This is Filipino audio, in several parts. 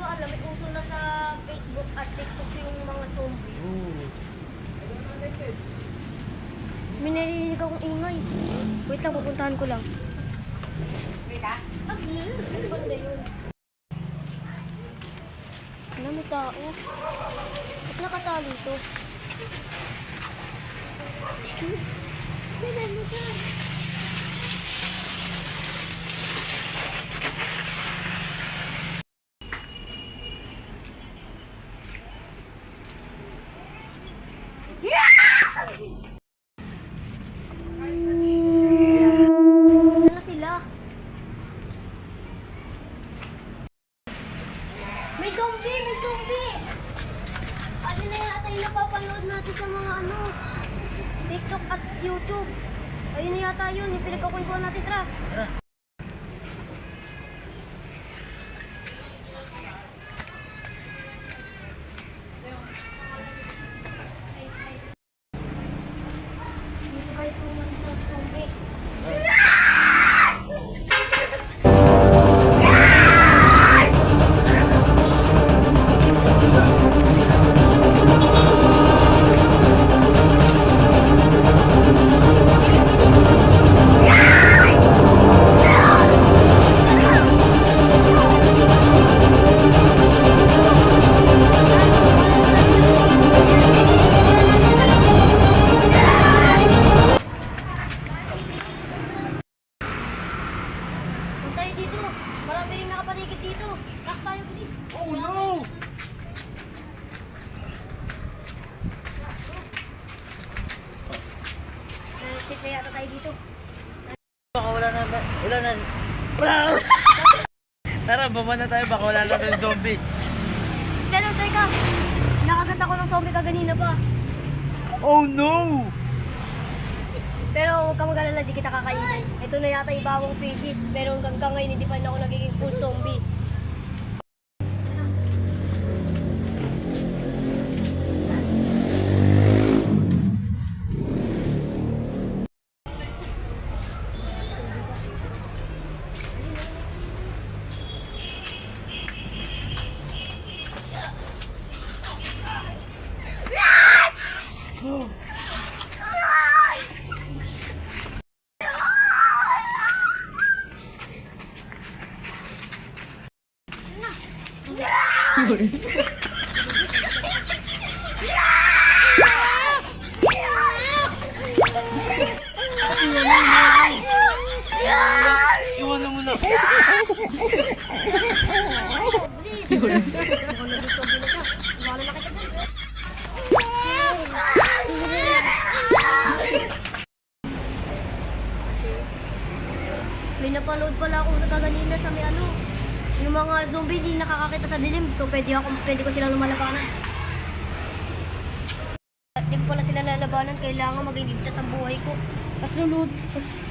ko alam, may uso na sa Facebook at TikTok yung mga zombie. May narinig akong ingay. Wait lang, pupuntahan ko lang. Ano banda yun? Ano, may tao? Ba't nakatali ito? Excuse? May narinig ka. Saan na sila? May zombie! May zombie! Ano na yata yung napapanood natin sa mga TikTok at YouTube. Ayun na yata yun, yung pinagkakwentuhan natin, Tra. Dito guys, mga zombie. Tayo dito. Marami rin nakapaligid dito. Last tayo, please. Oh no! Safe na yata tayo dito. Baka wala na ba? Wala na. Tara, baba na tayo. Baka wala na ng zombie. Pero teka, nakagat ako ng zombie kaganina pa. Oh no! Pero huwag ka mag-alala, di kita kakainin. Ito na yata yung bagong fishes. Pero hanggang ngayon, hindi pa rin ako nagiging full zombie. Iwan mo na. Please! Ako naging zombie na siya. Wala na kita dyan. May napanood pala ako sa kaganina sa may yung mga zombie di nakakakita sa dilim, so pwede ko silang lumalabanan. At di ko pala sila lalabanan, kailangan maging ligtas ang buhay ko. Tapos lulod. Tapos,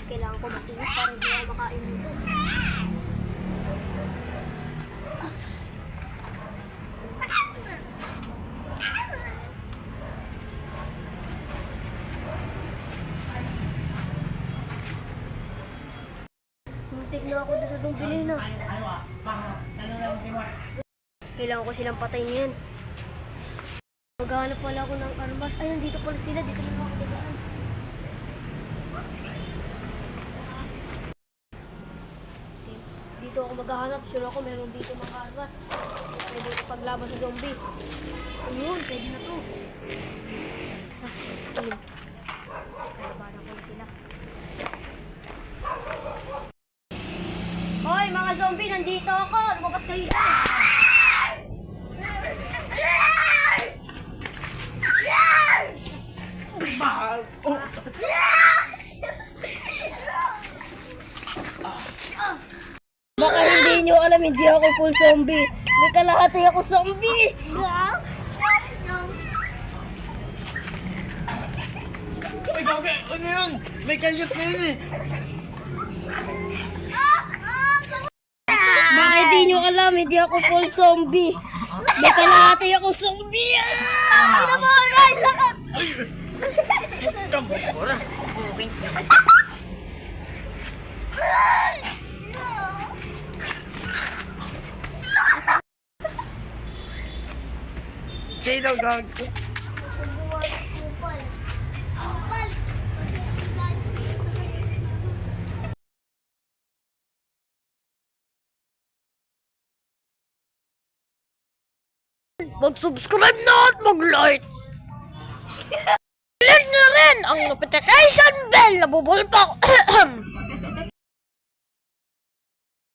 kailangan ko makingat para hindi ako makain nito. Muntik na ako doon sa zombie na. Kailangan ko silang patayin yan. Maghanap pala ako ng armas. Ay, nandito pala sila. Dito na ako digaan. Dito ako maghahanap. Sure ako meron dito mga armas. Pwede ko paglaban sa zombie. Ayun, pwede na to. Ayun. Kalabanan ko na sila. Hoy, mga zombie, nandito ako. Lumabas kayo dito. Baka hindi nyo alam, hindi ako full zombie. May kalahati ako zombie. Ay, gagay! Ano yun? May kalyot na yun eh! Baka hindi nyo alam, hindi ako full zombie. May kalahati ako zombie. Ano mo, guys? Sakit! Ay! Tamo ko na! Sino gag? Buwan, kupal. Kupal. Mag-subscribe na at mag-like. Click na rin ang notification bell na bubulpang